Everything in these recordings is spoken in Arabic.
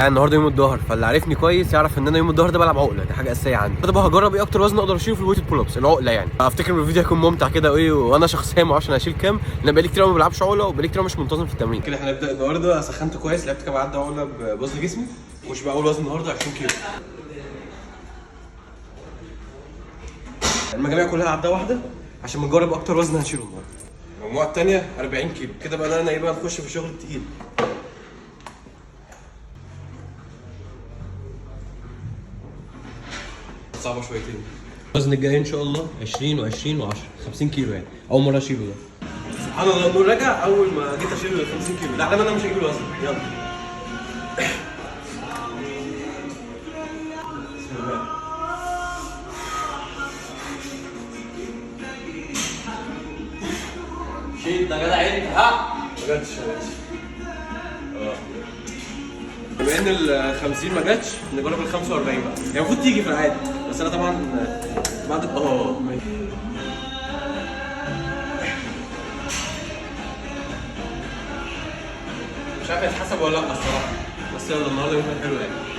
يعني النهارده يوم الظهر، فاللي عارفني كويس يعرف ان انا يوم الظهر ده بلعب عقله، دي حاجه اساسيه عندي. النهارده بقى هجرب ايه اكتر وزن اقدر اشيله في الويت بول ابس، العقله يعني. افتكر ان الفيديو هيكون ممتع كده وايه، وانا شخصيا ما اعرفش انا هشيل كام، لان بقالي كتير قوي ما بلعبش عقله، وبقالي كتير مش منتظم في التمرين. كده احنا هنبدا النهارده. سخنت كويس، لعبت كام عده عقله بوزن جسمي. خش بقى اول وزن النهارده 20 كيلو. المجاميع كلها عده واحده عشان بنجرب اكتر وزن هنشيله النهارده. المجموعه الثانيه 40 كيلو. كده بقى انا ايه بقى نخش في الشغل التقيل. صعبه شويتين. الوزن الجاي ان شاء الله 20 و20 و10 50 كيلو، يعني اول مره اشيله ده. سبحان الله، النور رجع اول ما جيت اشيل 50 كيلو. ده علامه انا مش هجيب الوزن. يلا بسم الله. شيل ده جدع انت. ها ما جاتش بما ان ال 50 ما جاتش نجرب ال 45 بقى. هي المفروض تيجي في العادي، بس انا طبعا بعد مش عارف يتحسب ولا لا الصراحه، بس يلا النهارده يوم حلو يعني.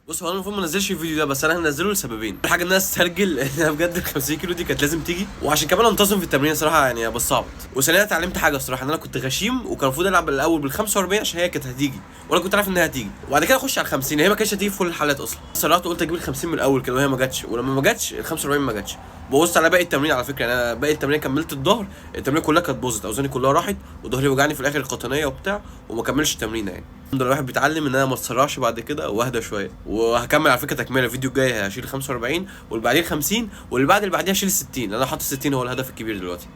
بص، هو انا المفروض ما انزلش الفيديو ده، بس انا هنزله لسببين. اول حاجه ان انا استرجل ان انا بجد ال 50 كيلو دي كانت لازم تيجي، وعشان كمان انتظم في التمرين صراحه يعني بصعب. وثانيا اتعلمت حاجه الصراحه، ان انا كنت غشيم وكان المفروض العب الاول بال 45 عشان هي كانت هتيجي، وانا كنت عارف انها هتيجي، وبعد كده اخش على ال 50. هي ما كانتش هتيجي في كل الحالات اصلا. صرحت قلت اجيب ال 50 من الاول كده، وهي ما جاتش، ولما ما جاتش ال 45 ما جاتش. بوظت على باقي التمرين على فكره. يعني انا باقي التمرين كملت الظهر، التمرين كلها كانت باظت، اوزاني كلها راحت، وظهري وجعني في الاخر القطنيه وبتاع، وما كملش التمرين يعني. الحمد لله الواحد بيتعلم ان انا ما اتسرعش بعد كده واهدى شويه. وهكمل على فكره تكمله. الفيديو الجاي هشيل 45، واللي بعديه 50، واللي بعديه هشيل 60. انا حاطط 60 هو الهدف الكبير دلوقتي.